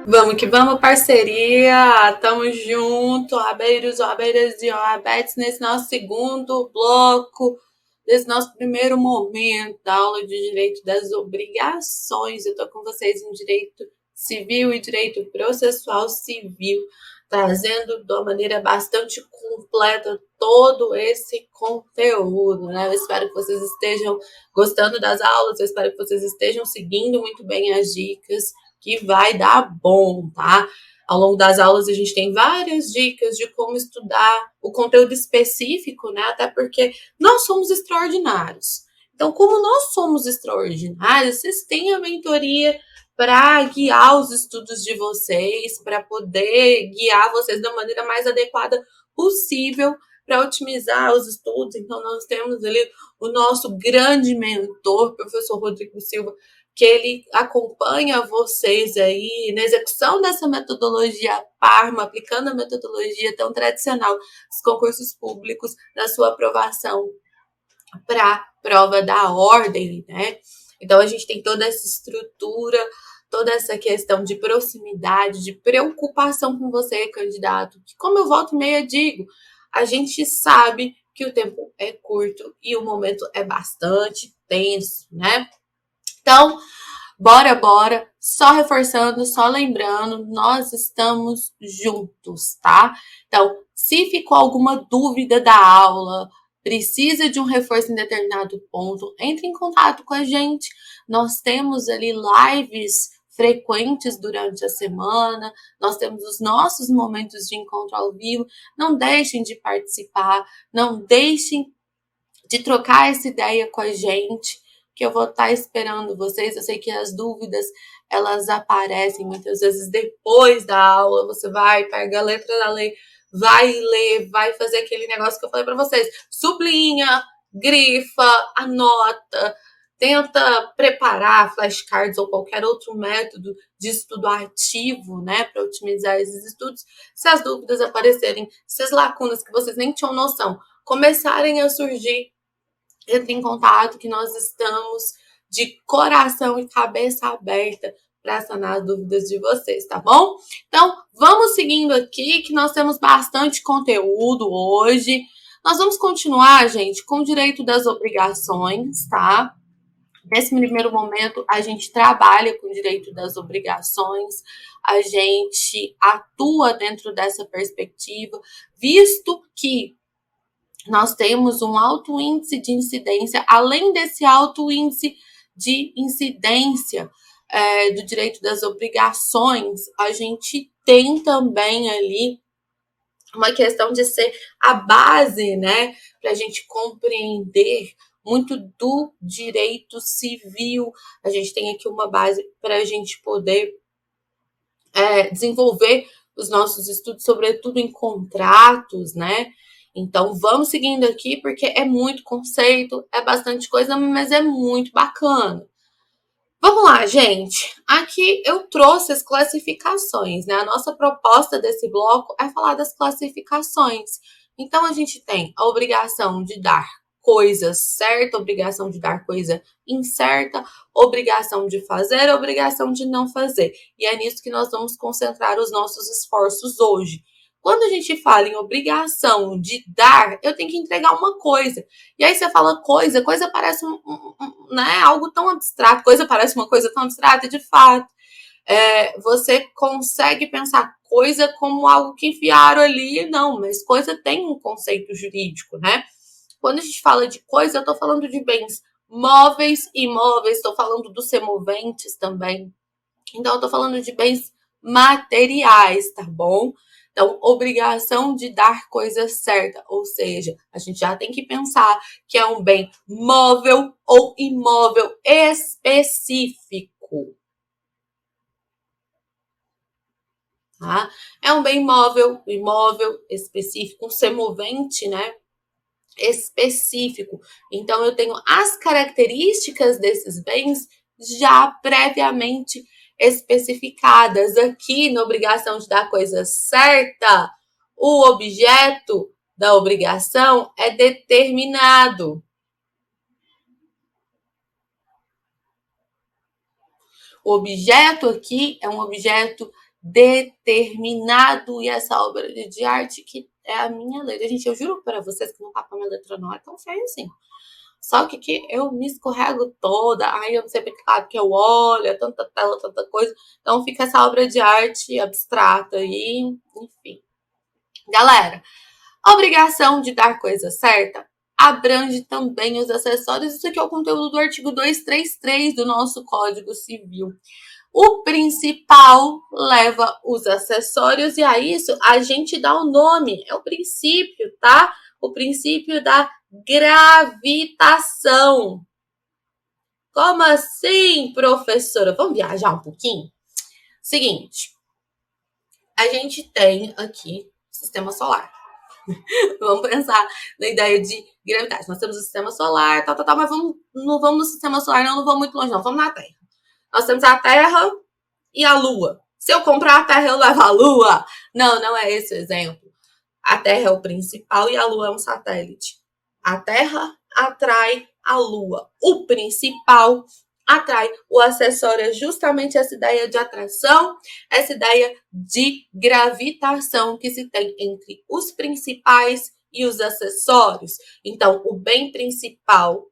Vamos que vamos, parceria! Tamo junto, Abeiros, Abeiras e Abetes, nesse nosso segundo bloco, nesse nosso primeiro momento da aula de Direito das Obrigações. Eu tô com vocês em Direito Civil e Direito Processual Civil, trazendo de uma maneira bastante completa todo esse conteúdo, né? Eu espero que vocês estejam gostando das aulas, eu espero que vocês estejam seguindo muito bem as dicas, que vai dar bom, tá? Ao longo das aulas a gente tem várias dicas de como estudar o conteúdo específico, né? Até porque nós somos extraordinários. Então, como nós somos extraordinários, vocês têm a mentoria para guiar os estudos de vocês, para poder guiar vocês da maneira mais adequada possível para otimizar os estudos. Então, nós temos ali o nosso grande mentor, professor Rodrigo Silva, que ele acompanha vocês aí na execução dessa metodologia PARMA, aplicando a metodologia tão tradicional dos concursos públicos na sua aprovação para a prova da ordem, né? Então, a gente tem toda essa estrutura, toda essa questão de proximidade, de preocupação com você, candidato, que, como eu volto e meia digo, a gente sabe que o tempo é curto e o momento é bastante tenso, né? Então, bora, só reforçando, só lembrando, nós estamos juntos, tá? Então, se ficou alguma dúvida da aula, precisa de um reforço em determinado ponto, entre em contato com a gente. Nós temos ali lives frequentes durante a semana, nós temos os nossos momentos de encontro ao vivo. Não deixem de participar, não deixem de trocar essa ideia com a gente, que eu vou estar esperando vocês. Eu sei que as dúvidas, elas aparecem muitas vezes depois da aula. Você vai, pega a letra da lei, vai ler, vai fazer aquele negócio que eu falei para vocês. Sublinha, grifa, anota, tenta preparar flashcards ou qualquer outro método de estudo ativo, né, para otimizar esses estudos. Se as dúvidas aparecerem, se as lacunas que vocês nem tinham noção começarem a surgir, entre em contato, que nós estamos de coração e cabeça aberta para sanar as dúvidas de vocês, tá bom? Então, vamos seguindo aqui, que nós temos bastante conteúdo hoje. Nós vamos continuar, gente, com o direito das obrigações, tá? Nesse primeiro momento, a gente trabalha com o direito das obrigações, a gente atua dentro dessa perspectiva, visto que nós temos um alto índice de incidência. Além desse alto índice de incidência do direito das obrigações, a gente tem também ali uma questão de ser a base, né, para a gente compreender muito do direito civil. A gente tem aqui uma base para a gente poder desenvolver os nossos estudos, sobretudo em contratos, né? Então, vamos seguindo aqui, porque é muito conceito, é bastante coisa, mas é muito bacana. Vamos lá, gente. Aqui eu trouxe as classificações, né? A nossa proposta desse bloco é falar das classificações. Então, a gente tem a obrigação de dar coisa certa, obrigação de dar coisa incerta, obrigação de fazer, obrigação de não fazer. E é nisso que nós vamos concentrar os nossos esforços hoje. Quando a gente fala em obrigação de dar, eu tenho que entregar uma coisa. E aí você fala coisa parece né, algo tão abstrato, coisa parece uma coisa tão abstrata, e de fato, você consegue pensar coisa como algo que enfiaram ali, não, mas coisa tem um conceito jurídico, né? Quando a gente fala de coisa, eu estou falando de bens móveis e imóveis, estou falando dos semoventes também. Então, eu estou falando de bens materiais, tá bom? Então, obrigação de dar coisa certa, ou seja, a gente já tem que pensar que é um bem móvel ou imóvel específico. Tá? É um bem móvel, imóvel específico, um semovente, né? Específico. Então, eu tenho as características desses bens já previamente especificadas. Aqui na obrigação de dar coisa certa, o objeto da obrigação é determinado. O objeto aqui é um objeto determinado. E essa obra de arte que é a minha letra. Gente, eu juro para vocês que no papel minha letra não é tão feia assim. Só que eu me escorrego toda, aí eu não sei porque lado que eu olho, é tanta tela, tanta coisa. Então fica essa obra de arte abstrata aí, enfim. Galera, a obrigação de dar coisa certa abrange também os acessórios. Isso aqui é o conteúdo do artigo 233 do nosso Código Civil. O principal leva os acessórios e a isso a gente dá o nome. É o princípio, tá? O princípio da gravitação. Como assim, professora? Vamos viajar um pouquinho? Seguinte, a gente tem aqui o sistema solar. Vamos pensar na ideia de gravidade. Nós temos o sistema solar, mas não vamos no sistema solar, não vamos muito longe, não. Vamos na Terra. Nós temos a Terra e a Lua. Se eu comprar a Terra, eu levo a Lua? Não, não é esse o exemplo. A Terra é o principal e a Lua é um satélite. A Terra atrai a Lua. O principal atrai. O acessório é justamente essa ideia de atração, essa ideia de gravitação que se tem entre os principais e os acessórios. Então, o bem principal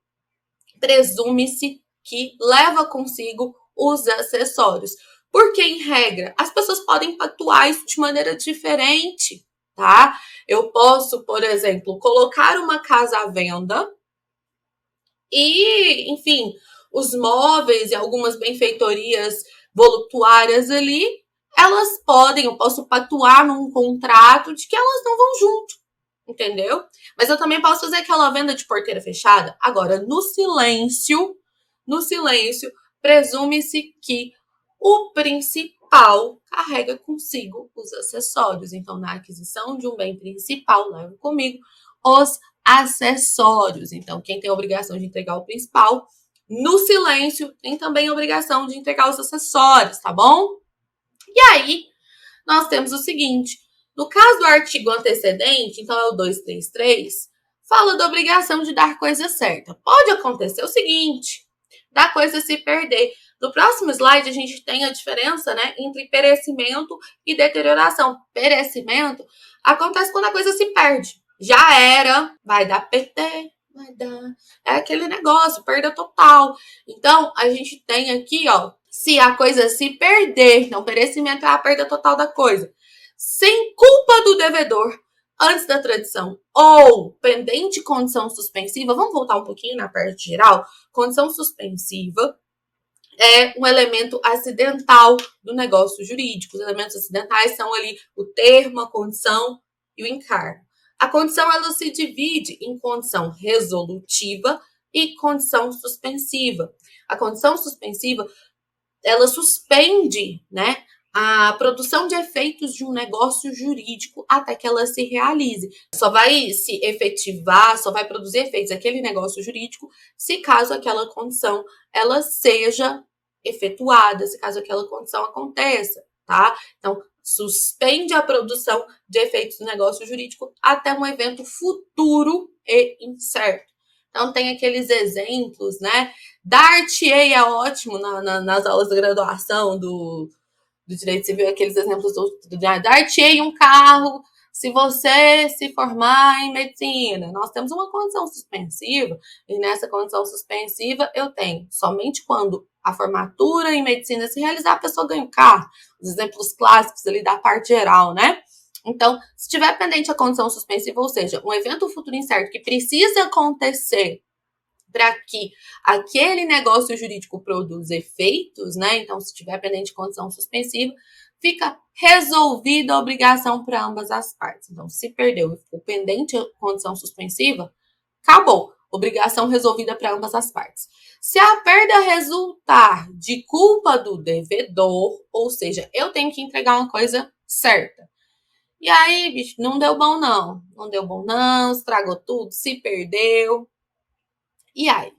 presume-se que leva consigo os acessórios. Porque, em regra, as pessoas podem pactuar isso de maneira diferente, tá? Eu posso, por exemplo, colocar uma casa à venda e, enfim, os móveis e algumas benfeitorias voluptuárias ali, elas podem, eu posso pactuar num contrato de que elas não vão junto, entendeu? Mas eu também posso fazer aquela venda de porteira fechada. Agora, no silêncio, presume-se que o principal carrega consigo os acessórios. Então, na aquisição de um bem principal, levo comigo os acessórios. Então, quem tem a obrigação de entregar o principal, no silêncio, tem também a obrigação de entregar os acessórios, tá bom? E aí, nós temos o seguinte: no caso do artigo antecedente, então é o 233, fala da obrigação de dar coisa certa. Pode acontecer o seguinte, da coisa se perder. No próximo slide, a gente tem a diferença, né, entre perecimento e deterioração. Perecimento acontece quando a coisa se perde. Já era, vai dar PT, vai dar... É aquele negócio, perda total. Então, a gente tem aqui, ó, se a coisa se perder, então perecimento é a perda total da coisa, sem culpa do devedor, antes da tradição, ou pendente condição suspensiva, vamos voltar um pouquinho na parte geral, condição suspensiva é um elemento acidental do negócio jurídico. Os elementos acidentais são ali o termo, a condição e o encargo. A condição, ela se divide em condição resolutiva e condição suspensiva. A condição suspensiva, ela suspende, né, a produção de efeitos de um negócio jurídico até que ela se realize. Só vai se efetivar, só vai produzir efeitos aquele negócio jurídico se caso aquela condição ela seja efetuada, se caso aquela condição aconteça, tá? Então, suspende a produção de efeitos do negócio jurídico até um evento futuro e incerto. Então, tem aqueles exemplos, né? Dar-te-ei é ótimo nas aulas de graduação do direito civil, aqueles exemplos do dar-te-ei um carro se você se formar em medicina. Nós temos uma condição suspensiva, e nessa condição suspensiva eu tenho somente quando a formatura em medicina se realizar, a pessoa ganha o carro. Os exemplos clássicos ali da parte geral, né? Então, se tiver pendente a condição suspensiva, ou seja, um evento futuro incerto que precisa acontecer para que aquele negócio jurídico produza efeitos, né? Então, se tiver pendente de condição suspensiva, fica resolvida a obrigação para ambas as partes. Então, se perdeu e ficou pendente a condição suspensiva, acabou. Obrigação resolvida para ambas as partes. Se a perda resultar de culpa do devedor, ou seja, eu tenho que entregar uma coisa certa. E aí, bicho, não deu bom não. Não deu bom não, estragou tudo, se perdeu. E aí?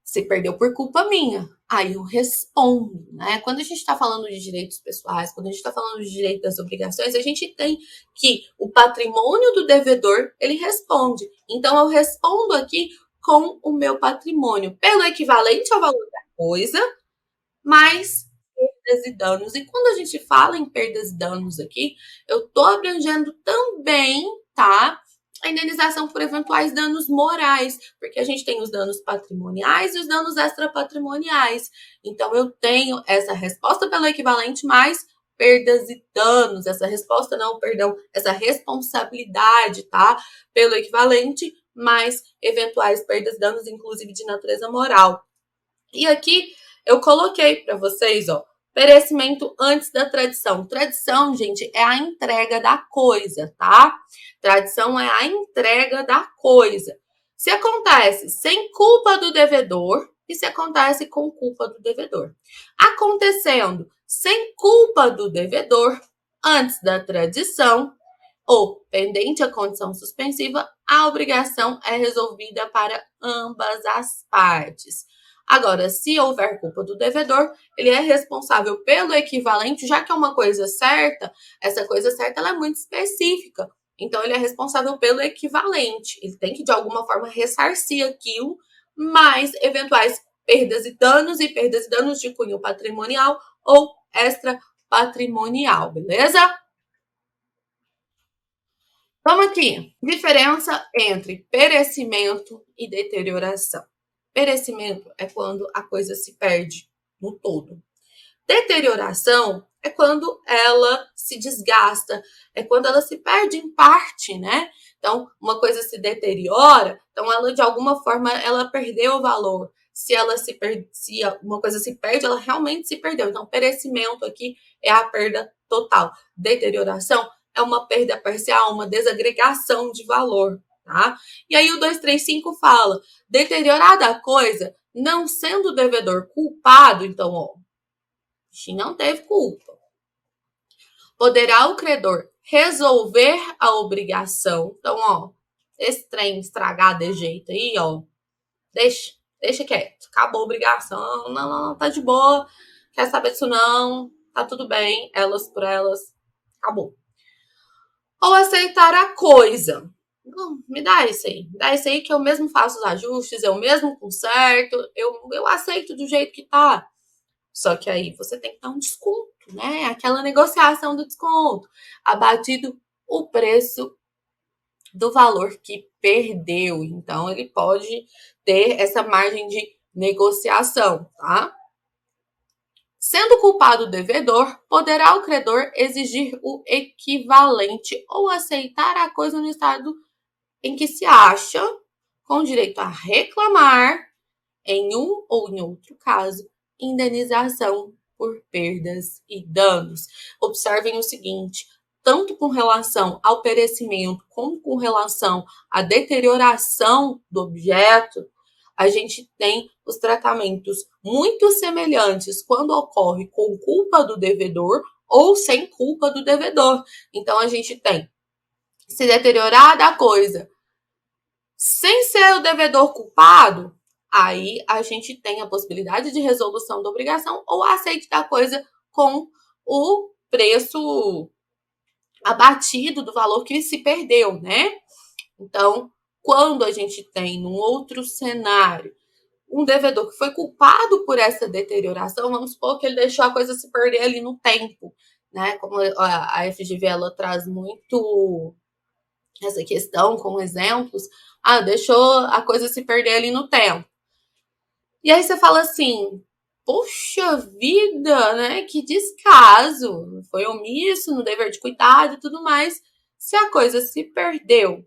Se perdeu por culpa minha. Aí eu respondo, né? Quando a gente está falando de direitos pessoais, quando a gente está falando de direito das obrigações, a gente tem que o patrimônio do devedor, ele responde. Então, eu respondo aqui com o meu patrimônio, pelo equivalente ao valor da coisa, mais perdas e danos. E quando a gente fala em perdas e danos aqui, eu tô abrangendo também, tá? A indenização por eventuais danos morais, porque a gente tem os danos patrimoniais e os danos extrapatrimoniais. Então, eu tenho essa resposta pelo equivalente mais perdas e danos, essa resposta não, perdão, essa responsabilidade, tá? Pelo equivalente mais eventuais perdas e danos, inclusive de natureza moral. E aqui eu coloquei para vocês, ó, perecimento antes da tradição. Tradição, gente, é a entrega da coisa, tá? Tradição é a entrega da coisa. Se acontece sem culpa do devedor e se acontece com culpa do devedor. Acontecendo sem culpa do devedor, antes da tradição, ou pendente a condição suspensiva, a obrigação é resolvida para ambas as partes. Agora, se houver culpa do devedor, ele é responsável pelo equivalente, já que é uma coisa certa, essa coisa certa ela é muito específica. Então, ele é responsável pelo equivalente. Ele tem que, de alguma forma, ressarcir aquilo, mais eventuais perdas e danos de cunho patrimonial ou extra-patrimonial, beleza? Vamos aqui. Diferença entre perecimento e deterioração. Perecimento é quando a coisa se perde no todo. Deterioração é quando ela se desgasta, é quando ela se perde em parte, né? Então, uma coisa se deteriora, então ela de alguma forma ela perdeu o valor. Se uma coisa se perde, ela realmente se perdeu. Então, perecimento aqui é a perda total. Deterioração é uma perda parcial, uma desagregação de valor, tá? E aí o 235 fala, deteriorada a coisa, não sendo o devedor culpado, então, ó, não teve culpa. Poderá o credor resolver a obrigação. Então, ó, esse trem estragado de jeito aí, ó, deixa quieto. Acabou a obrigação. Não, tá de boa. Quer saber disso não? Tá tudo bem. Elas por elas. Acabou. Ou aceitar a coisa. Não, me dá isso aí. Me dá isso aí que eu mesmo faço os ajustes, eu mesmo conserto, eu aceito do jeito que tá. Só que aí você tem que dar um desconto, né? Aquela negociação do desconto. Abatido o preço do valor que perdeu. Então, ele pode ter essa margem de negociação, tá? Sendo culpado o devedor, poderá o credor exigir o equivalente ou aceitar a coisa no estado em que se acha, com direito a reclamar, em um ou em outro caso, indenização por perdas e danos. Observem o seguinte, tanto com relação ao perecimento como com relação à deterioração do objeto, a gente tem os tratamentos muito semelhantes quando ocorre com culpa do devedor ou sem culpa do devedor. Então, a gente tem, se deteriorar da coisa sem ser o devedor culpado, aí a gente tem a possibilidade de resolução da obrigação ou aceite da coisa com o preço abatido do valor que se perdeu, né? Então, quando a gente tem num outro cenário um devedor que foi culpado por essa deterioração, vamos supor que ele deixou a coisa se perder ali no tempo, né? Como a FGV ela traz muito essa questão com exemplos, deixou a coisa se perder ali no tempo. E aí você fala assim, poxa vida, né? Que descaso, foi omisso no dever de cuidado e tudo mais. Se a coisa se perdeu,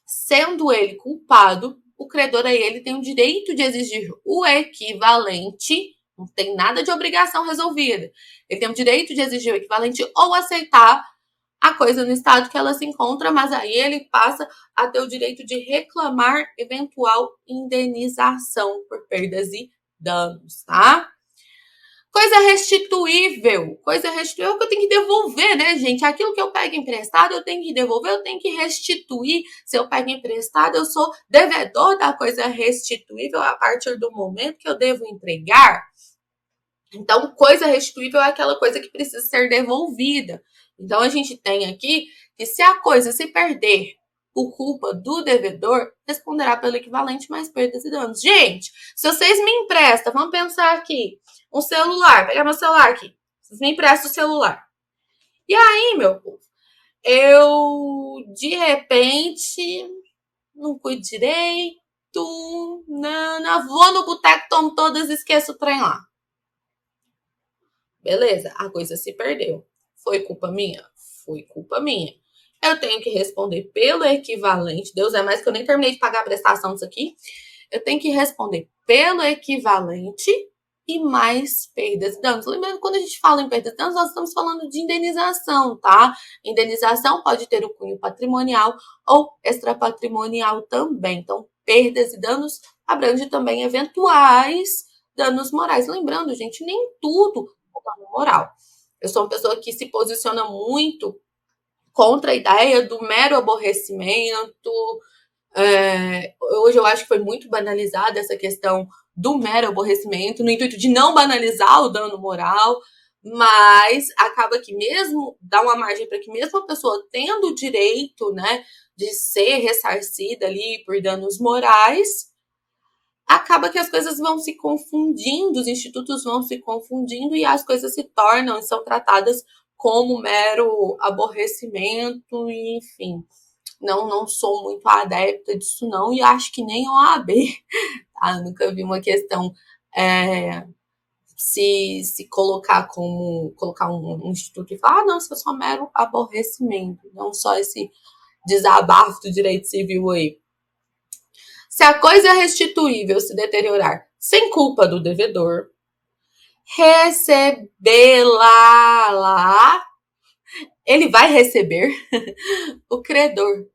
sendo ele culpado, o credor aí ele tem o direito de exigir o equivalente, não tem nada de obrigação resolvida. Ele tem o direito de exigir o equivalente ou aceitar a coisa no estado que ela se encontra, mas aí ele passa a ter o direito de reclamar eventual indenização por perdas e danos, tá? Coisa restituível é o que eu tenho que devolver, né, gente? Aquilo que eu pego emprestado, eu tenho que devolver, eu tenho que restituir. Se eu pego emprestado, eu sou devedor da coisa restituível a partir do momento que eu devo entregar. Então, coisa restituível é aquela coisa que precisa ser devolvida. Então, a gente tem aqui que se a coisa se perder por culpa do devedor, responderá pelo equivalente mais perdas e danos. Gente, se vocês me emprestam, vamos pensar aqui, um celular, pegar meu celular aqui, vocês me emprestam o celular. E aí, meu povo, eu, de repente, não cuido direito, não, vou no boteco, tomo todas e esqueço o trem lá. Beleza, a coisa se perdeu. Foi culpa minha? Foi culpa minha. Eu tenho que responder pelo equivalente. Deus é mais que eu nem terminei de pagar a prestação disso aqui. Eu tenho que responder pelo equivalente e mais perdas e danos. Lembrando, quando a gente fala em perdas e danos, nós estamos falando de indenização, tá? Indenização pode ter o cunho patrimonial ou extrapatrimonial também. Então, perdas e danos abrange também eventuais danos morais. Lembrando, gente, nem tudo é dano moral. Eu sou uma pessoa que se posiciona muito contra a ideia do mero aborrecimento. Hoje eu acho que foi muito banalizada essa questão do mero aborrecimento, no intuito de não banalizar o dano moral, mas acaba que mesmo, dá uma margem para que mesmo a pessoa tendo o direito, né, de ser ressarcida ali por danos morais, acaba que as coisas vão se confundindo, os institutos vão se confundindo e as coisas se tornam e são tratadas como mero aborrecimento, e, enfim. Não sou muito adepta disso, não, e acho que nem OAB, tá? Nunca vi uma questão se colocar como colocar um instituto e falar, não, isso é só mero aborrecimento, não só esse desabafo do direito civil aí. Se a coisa é restituível se deteriorar sem culpa do devedor, recebê-la lá, ele vai receber o credor,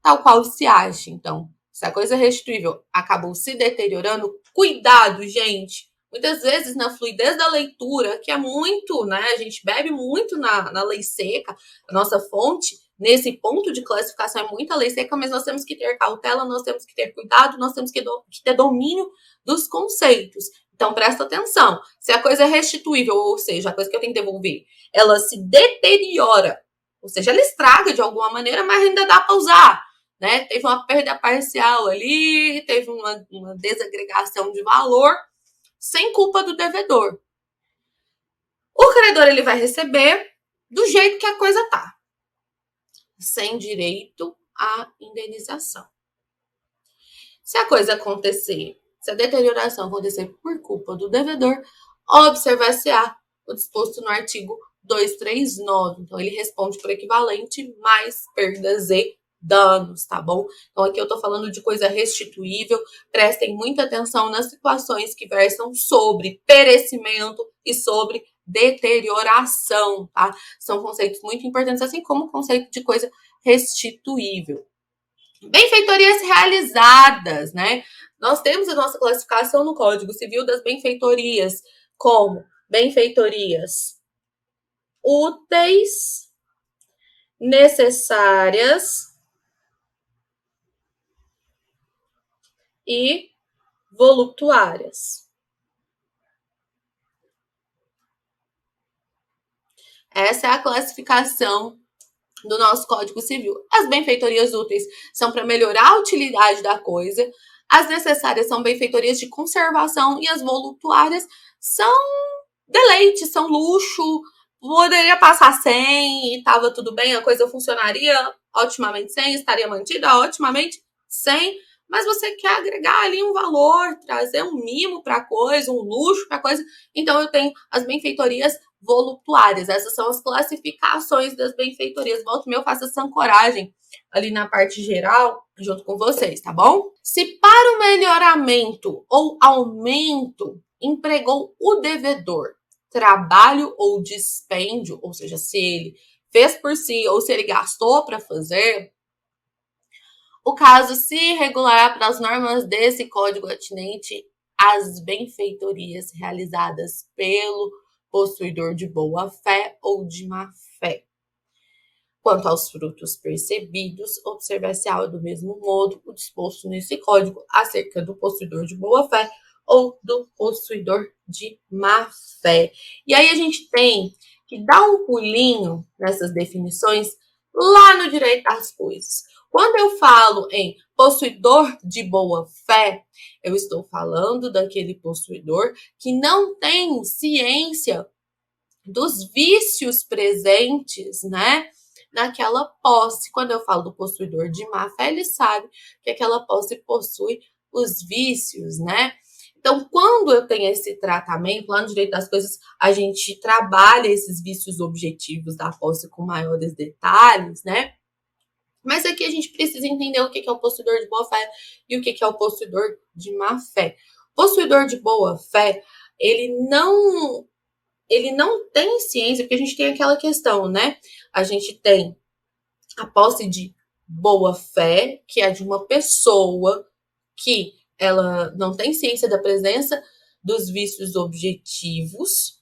tal qual se acha. Então, se a coisa restituível acabou se deteriorando, cuidado, gente. Muitas vezes na fluidez da leitura, que é muito, né? A gente bebe muito na lei seca, a nossa fonte, nesse ponto de classificação é muita lei seca, mas nós temos que ter cautela, nós temos que ter cuidado, nós temos que ter domínio dos conceitos. Então, presta atenção. Se a coisa é restituível, ou seja, a coisa que eu tenho que devolver, ela se deteriora, ou seja, ela estraga de alguma maneira, mas ainda dá para usar. Né? Teve uma perda parcial ali, teve uma desagregação de valor, sem culpa do devedor. O credor ele vai receber do jeito que a coisa tá, sem direito à indenização. Se a coisa acontecer, se a deterioração acontecer por culpa do devedor, observar-se-á o disposto no artigo 239. Então, ele responde por equivalente mais perdas e danos, tá bom? Então, aqui eu tô falando de coisa restituível. Prestem muita atenção nas situações que versam sobre perecimento e sobre deterioração, tá? São conceitos muito importantes, assim como o conceito de coisa restituível. Benfeitorias realizadas, né? Nós temos a nossa classificação no Código Civil das benfeitorias como benfeitorias úteis, necessárias e voluptuárias. Essa é a classificação do nosso Código Civil. As benfeitorias úteis são para melhorar a utilidade da coisa, as necessárias são benfeitorias de conservação e as voluptuárias são deleite, são luxo. Poderia passar sem e estava tudo bem, a coisa funcionaria otimamente sem, estaria mantida otimamente sem, mas você quer agregar ali um valor, trazer um mimo para a coisa, um luxo para a coisa, então eu tenho as benfeitorias voluptuárias. Essas são as classificações das benfeitorias. Volta e meia eu faço essa ancoragem ali na parte geral, junto com vocês, tá bom? Se para o melhoramento ou aumento empregou o devedor trabalho ou dispêndio, ou seja, se ele fez por si ou se ele gastou para fazer, o caso se regulará para as normas desse código atinente às benfeitorias realizadas pelo possuidor de boa fé ou de má fé. Quanto aos frutos percebidos, observar-se-á do mesmo modo o disposto nesse código acerca do possuidor de boa fé ou do possuidor de má fé. E aí a gente tem que dar um pulinho nessas definições lá no direito das coisas. Quando eu falo em possuidor de boa-fé, eu estou falando daquele possuidor que não tem ciência dos vícios presentes, né, naquela posse. Quando eu falo do possuidor de má-fé, ele sabe que aquela posse possui os vícios, né? Então, quando eu tenho esse tratamento, lá no Direito das Coisas, a gente trabalha esses vícios objetivos da posse com maiores detalhes, né? Mas aqui a gente precisa entender o que é o possuidor de boa-fé e o que é o possuidor de má-fé. Possuidor de boa-fé, ele não tem ciência, porque a gente tem aquela questão, né? A gente tem a posse de boa-fé, que é de uma pessoa que ela não tem ciência da presença dos vícios objetivos,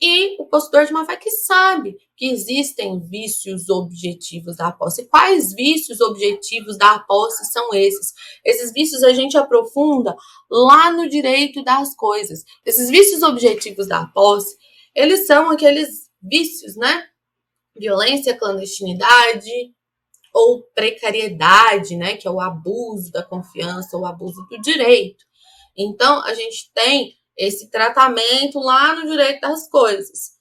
e o possuidor de má-fé que sabe que existem vícios objetivos da posse. Quais vícios objetivos da posse são esses? Esses vícios a gente aprofunda lá no Direito das Coisas. Esses vícios objetivos da posse, eles são aqueles vícios, né? Violência, clandestinidade ou precariedade, né? Que é o abuso da confiança, o abuso do direito. Então, a gente tem esse tratamento lá no Direito das Coisas.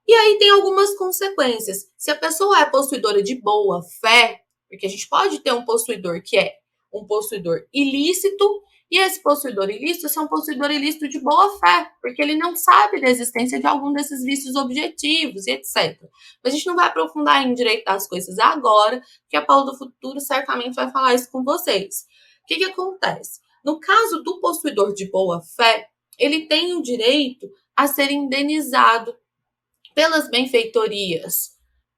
E aí tem algumas consequências. Se a pessoa é possuidora de boa fé, porque a gente pode ter um possuidor que é um possuidor ilícito, e esse possuidor ilícito é um possuidor ilícito de boa fé, porque ele não sabe da existência de algum desses vícios objetivos e etc. Mas a gente não vai aprofundar em Direito das Coisas agora, porque a Paula do Futuro certamente vai falar isso com vocês. O que acontece? No caso do possuidor de boa fé, ele tem o direito a ser indenizado pelas benfeitorias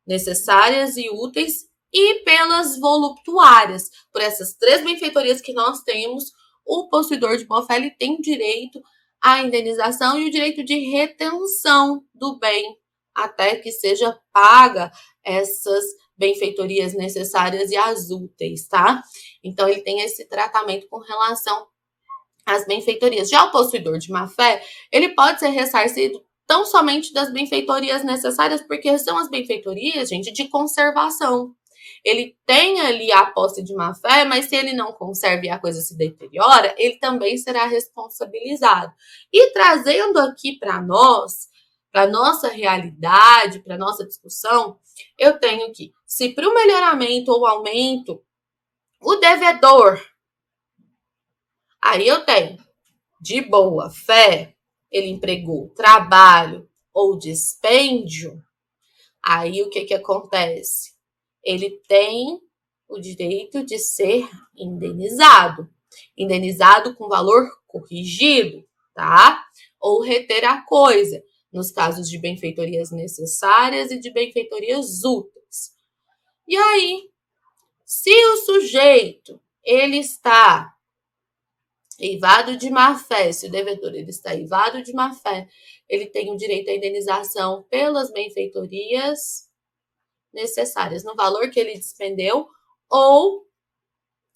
necessárias e úteis e pelas voluptuárias. Por essas três benfeitorias que nós temos, o possuidor de boa-fé ele tem direito à indenização e o direito de retenção do bem até que seja paga essas benfeitorias necessárias e as úteis, tá? Então, ele tem esse tratamento com relação às benfeitorias. Já o possuidor de má-fé, ele pode ser ressarcido tão somente das benfeitorias necessárias, porque são as benfeitorias, gente, de conservação. Ele tem ali a posse de má-fé, mas se ele não conserva e a coisa se deteriora, ele também será responsabilizado. E trazendo aqui para nós, para nossa realidade, para nossa discussão, eu tenho que, se para o melhoramento ou aumento, o devedor, aí eu tenho de boa fé, ele empregou trabalho ou dispêndio, aí o que acontece? Ele tem o direito de ser indenizado. Indenizado com valor corrigido, tá? Ou reter a coisa, nos casos de benfeitorias necessárias e de benfeitorias úteis. E aí, se o sujeito, ele está eivado de má-fé, se o devedor ele está eivado de má-fé, ele tem o direito à indenização pelas benfeitorias necessárias, no valor que ele despendeu ou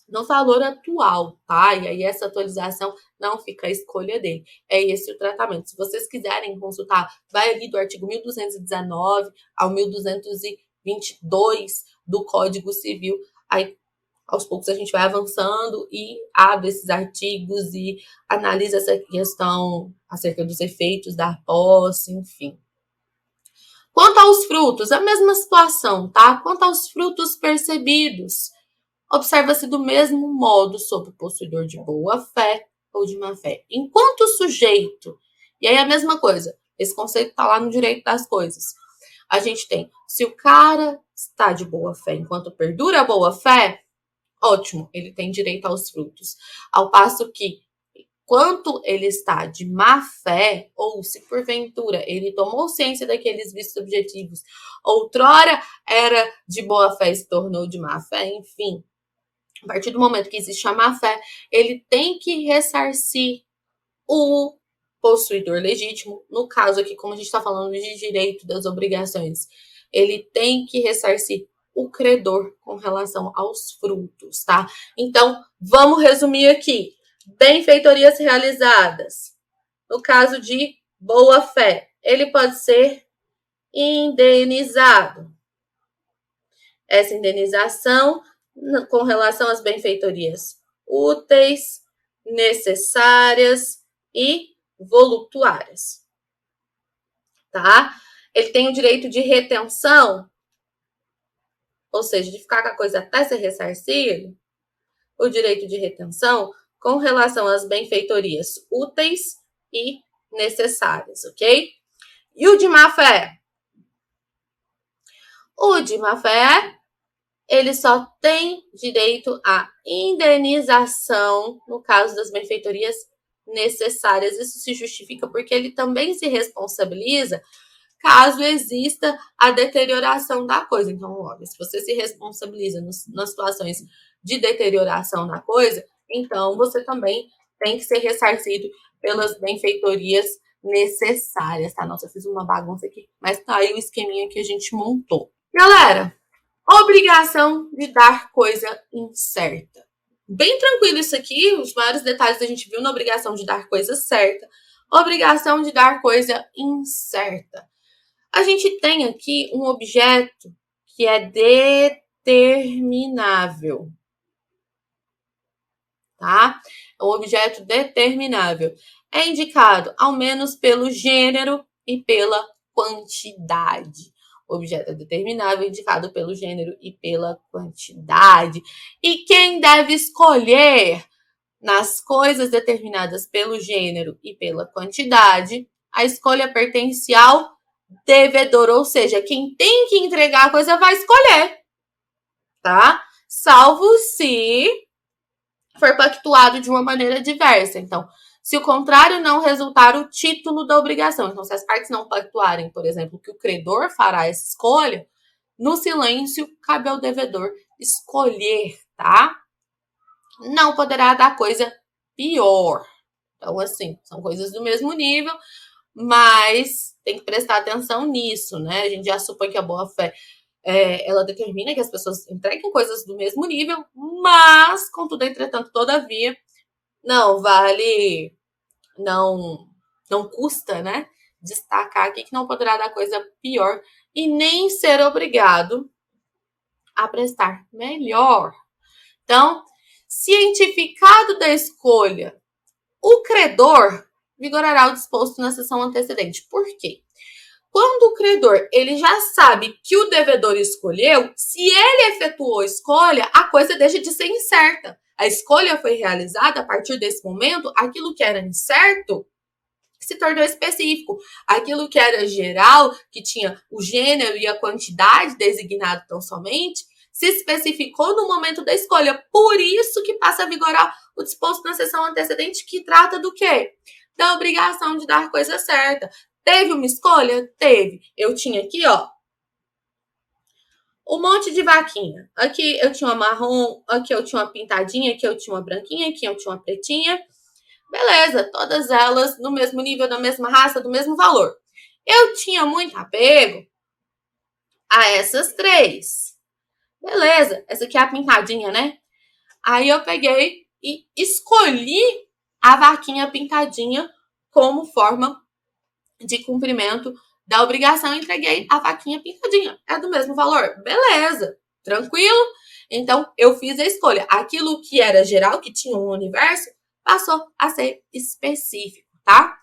no valor atual, tá? E aí essa atualização não fica a escolha dele. É esse o tratamento. Se vocês quiserem consultar, vai ali do artigo 1219 ao 1222 do Código Civil. Aí aos poucos a gente vai avançando e abre esses artigos e analisa essa questão acerca dos efeitos da posse, enfim. Quanto aos frutos, a mesma situação, tá? Quanto aos frutos percebidos, observa-se do mesmo modo sobre o possuidor de boa fé ou de má fé. Enquanto o sujeito, e aí a mesma coisa, esse conceito está lá no Direito das Coisas. A gente tem, se o cara está de boa fé enquanto perdura a boa fé, ótimo, ele tem direito aos frutos. Ao passo que, quanto ele está de má fé, ou se porventura ele tomou ciência daqueles vícios objetivos, outrora era de boa fé e se tornou de má fé, enfim, a partir do momento que existe a má fé, ele tem que ressarcir o possuidor legítimo. No caso aqui, como a gente está falando de direito das obrigações, ele tem que ressarcir o credor com relação aos frutos, tá? Então, vamos resumir aqui. Benfeitorias realizadas. No caso de boa fé, ele pode ser indenizado. Essa indenização com relação às benfeitorias úteis, necessárias e voluptuárias, tá? Ele tem o direito de retenção, ou seja, de ficar com a coisa até ser ressarcido, o direito de retenção com relação às benfeitorias úteis e necessárias, ok? E o de má-fé? O de má-fé, ele só tem direito à indenização no caso das benfeitorias necessárias. Isso se justifica porque ele também se responsabiliza caso exista a deterioração da coisa. Então, olha, se você se responsabiliza nas situações de deterioração da coisa, então você também tem que ser ressarcido pelas benfeitorias necessárias, tá? Nossa, eu fiz uma bagunça aqui, mas tá aí o esqueminha que a gente montou. Galera, obrigação de dar coisa incerta. Bem tranquilo isso aqui, os maiores detalhes a gente viu na obrigação de dar coisa certa. Obrigação de dar coisa incerta. A gente tem aqui um objeto que é determinável, tá? É um objeto determinável. É indicado ao menos pelo gênero e pela quantidade. O objeto é determinável, indicado pelo gênero e pela quantidade. E quem deve escolher nas coisas determinadas pelo gênero e pela quantidade, a escolha pertence ao devedor, ou seja, quem tem que entregar a coisa vai escolher, tá? Salvo se for pactuado de uma maneira diversa. Então, se o contrário não resultar o título da obrigação. Então, se as partes não pactuarem, por exemplo, que o credor fará essa escolha, no silêncio cabe ao devedor escolher, tá? Não poderá dar coisa pior. Então, assim, são coisas do mesmo nível, mas tem que prestar atenção nisso, né? A gente já supõe que a boa-fé ela determina que as pessoas entreguem coisas do mesmo nível, mas, contudo, entretanto, todavia, não vale, não custa, né? Destacar aqui que não poderá dar coisa pior e nem ser obrigado a prestar melhor. Então, cientificado da escolha, o credor vigorará o disposto na seção antecedente. Por quê? Quando o credor ele já sabe que o devedor escolheu, se ele efetuou a escolha, a coisa deixa de ser incerta. A escolha foi realizada a partir desse momento, aquilo que era incerto se tornou específico. Aquilo que era geral, que tinha o gênero e a quantidade designado tão somente, se especificou no momento da escolha. Por isso que passa a vigorar o disposto na seção antecedente, que trata do quê? Da obrigação de dar coisa certa. Teve uma escolha? Teve. Eu tinha aqui, ó, um monte de vaquinha. Aqui eu tinha uma marrom, aqui eu tinha uma pintadinha, aqui eu tinha uma branquinha, aqui eu tinha uma pretinha. Beleza, todas elas no mesmo nível, da mesma raça, do mesmo valor. Eu tinha muito apego a essas três. Beleza, essa aqui é a pintadinha, né? Aí eu peguei e escolhi a vaquinha pintadinha como forma de cumprimento da obrigação e entreguei a vaquinha pintadinha. É do mesmo valor? Beleza, tranquilo? Então, eu fiz a escolha. Aquilo que era geral, que tinha um universo, passou a ser específico, tá?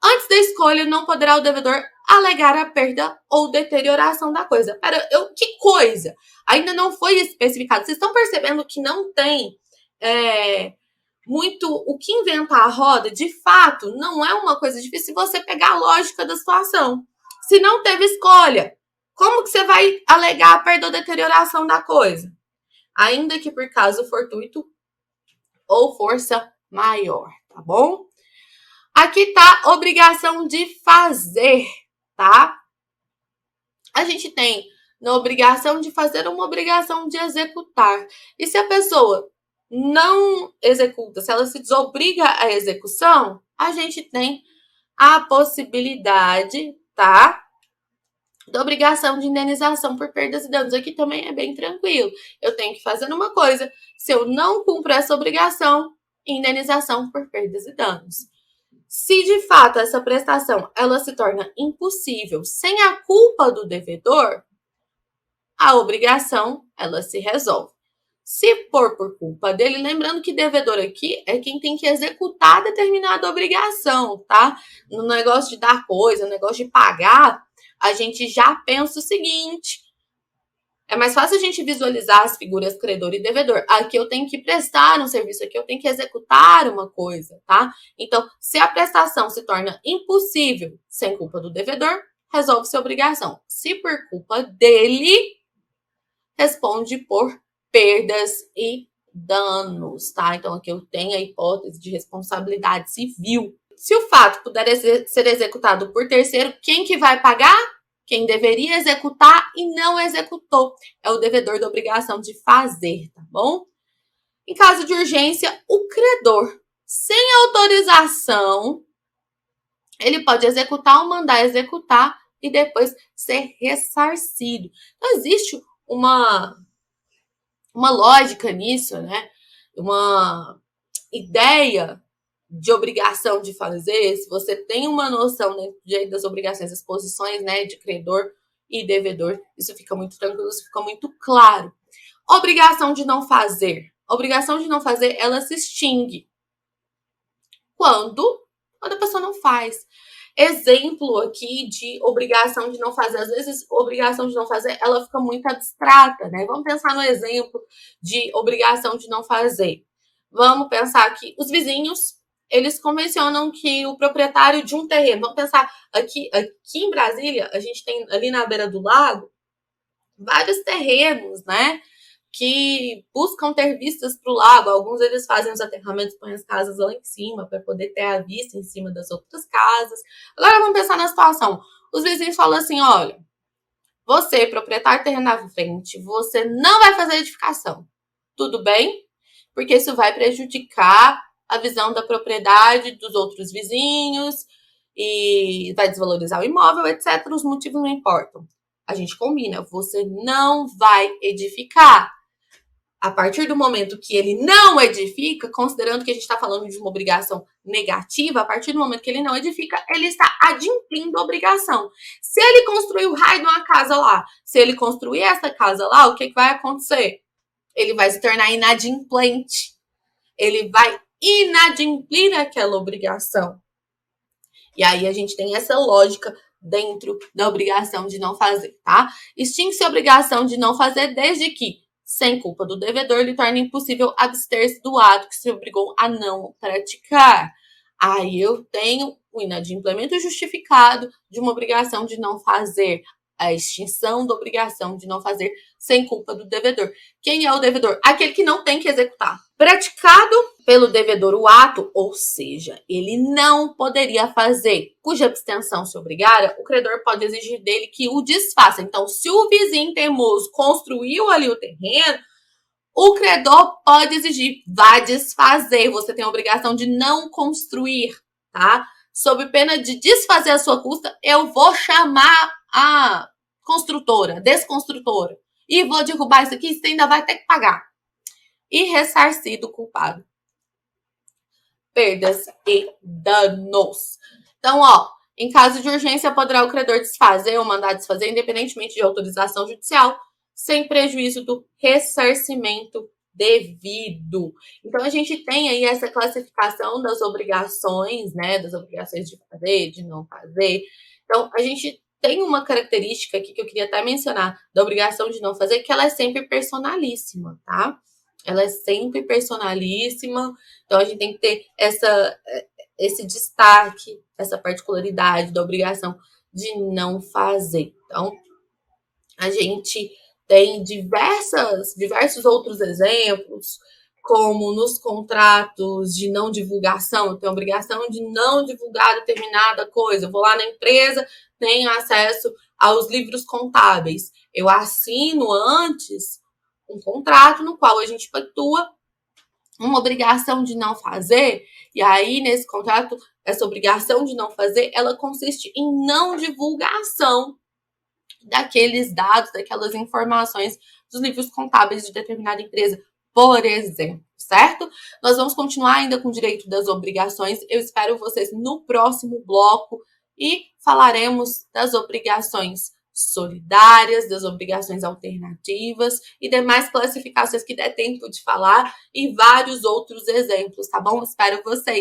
Antes da escolha, não poderá o devedor alegar a perda ou deterioração da coisa. Pera, que coisa? Ainda não foi especificado. Vocês estão percebendo que não tem muito o que inventar a roda? De fato, não é uma coisa difícil se você pegar a lógica da situação. Se não teve escolha, como que você vai alegar a perda ou deterioração da coisa? Ainda que por caso fortuito ou força maior, tá bom? Aqui tá obrigação de fazer, tá? A gente tem na obrigação de fazer uma obrigação de executar. E se a pessoa não executa, se ela se desobriga à execução, a gente tem a possibilidade, tá? Da obrigação de indenização por perdas e danos. Aqui também é bem tranquilo. Eu tenho que fazer uma coisa. Se eu não cumpro essa obrigação, indenização por perdas e danos. Se de fato essa prestação ela se torna impossível sem a culpa do devedor, a obrigação ela se resolve. Se for por culpa dele, lembrando que devedor aqui é quem tem que executar determinada obrigação, tá? No negócio de dar coisa, no negócio de pagar, a gente já pensa o seguinte: é mais fácil a gente visualizar as figuras credor e devedor. Aqui eu tenho que prestar um serviço, aqui eu tenho que executar uma coisa, tá? Então, se a prestação se torna impossível sem culpa do devedor, resolve-se a obrigação. Se por culpa dele, responde por perdas e danos, tá? Então, aqui eu tenho a hipótese de responsabilidade civil. Se o fato puder ser executado por terceiro, quem que vai pagar? Quem deveria executar e não executou. É o devedor da obrigação de fazer, tá bom? Em caso de urgência, o credor, sem autorização, ele pode executar ou mandar executar e depois ser ressarcido. Então, existe uma lógica nisso, né? Uma ideia de obrigação de fazer, se você tem uma noção dentro das obrigações, das posições, né, de credor e devedor, isso fica muito tranquilo, isso fica muito claro. Obrigação de não fazer. Obrigação de não fazer, ela se extingue quando a pessoa não faz. Exemplo aqui de obrigação de não fazer. Às vezes, obrigação de não fazer, ela fica muito abstrata, né? Vamos pensar no exemplo de obrigação de não fazer. Vamos pensar que os vizinhos, eles convencionam que o proprietário de um terreno, vamos pensar aqui em Brasília, a gente tem ali na beira do lago vários terrenos, né? Que buscam ter vistas para o lago. Alguns eles fazem os aterramentos, põem as casas lá em cima para poder ter a vista em cima das outras casas. Agora vamos pensar na situação. Os vizinhos falam assim: olha, você, proprietário terreno na frente, você não vai fazer edificação. Tudo bem? Porque isso vai prejudicar a visão da propriedade dos outros vizinhos e vai desvalorizar o imóvel, etc. Os motivos não importam. A gente combina, você não vai edificar. A partir do momento que ele não edifica, considerando que a gente está falando de uma obrigação negativa, a partir do momento que ele não edifica, ele está adimplindo a obrigação. Se ele construir o raio de uma casa lá, se ele construir essa casa lá, o que vai acontecer? Ele vai se tornar inadimplente. Ele vai inadimplir aquela obrigação. E aí a gente tem essa lógica dentro da obrigação de não fazer, tá? Extingue-se a obrigação de não fazer desde que, sem culpa do devedor, lhe torna impossível abster-se do ato que se obrigou a não praticar. Aí eu tenho o inadimplemento justificado de uma obrigação de não fazer, a extinção da obrigação de não fazer sem culpa do devedor. Quem é o devedor? Aquele que não tem que executar. Praticado pelo devedor o ato, ou seja, ele não poderia fazer, cuja abstenção se obrigara, o credor pode exigir dele que o desfaça. Então, se o vizinho teimoso construiu ali o terreno, o credor pode exigir, vá desfazer. Você tem a obrigação de não construir, tá? Sob pena de desfazer a sua custa, eu vou chamar a construtora, desconstrutora, e vou derrubar isso aqui, você ainda vai ter que pagar. E ressarcir do culpado. Perdas e danos. Então, ó, em caso de urgência, poderá o credor desfazer ou mandar desfazer, independentemente de autorização judicial, sem prejuízo do ressarcimento devido. Então, a gente tem aí essa classificação das obrigações, né? Das obrigações de fazer, de não fazer. Então, a gente tem uma característica aqui que eu queria até mencionar da obrigação de não fazer, que ela é sempre personalíssima, tá? Ela é sempre personalíssima, então a gente tem que ter esse destaque, essa particularidade da obrigação de não fazer. Então, a gente tem diversos outros exemplos, como nos contratos de não divulgação, eu tenho a obrigação de não divulgar determinada coisa. Eu vou lá na empresa, tenho acesso aos livros contábeis. Eu assino antes um contrato no qual a gente pactua uma obrigação de não fazer, e aí nesse contrato, essa obrigação de não fazer, ela consiste em não divulgação daqueles dados, daquelas informações dos livros contábeis de determinada empresa, por exemplo, certo? Nós vamos continuar ainda com o direito das obrigações, eu espero vocês no próximo bloco e falaremos das obrigações solidárias, das obrigações alternativas e demais classificações que der tempo de falar e vários outros exemplos, tá bom? Espero vocês!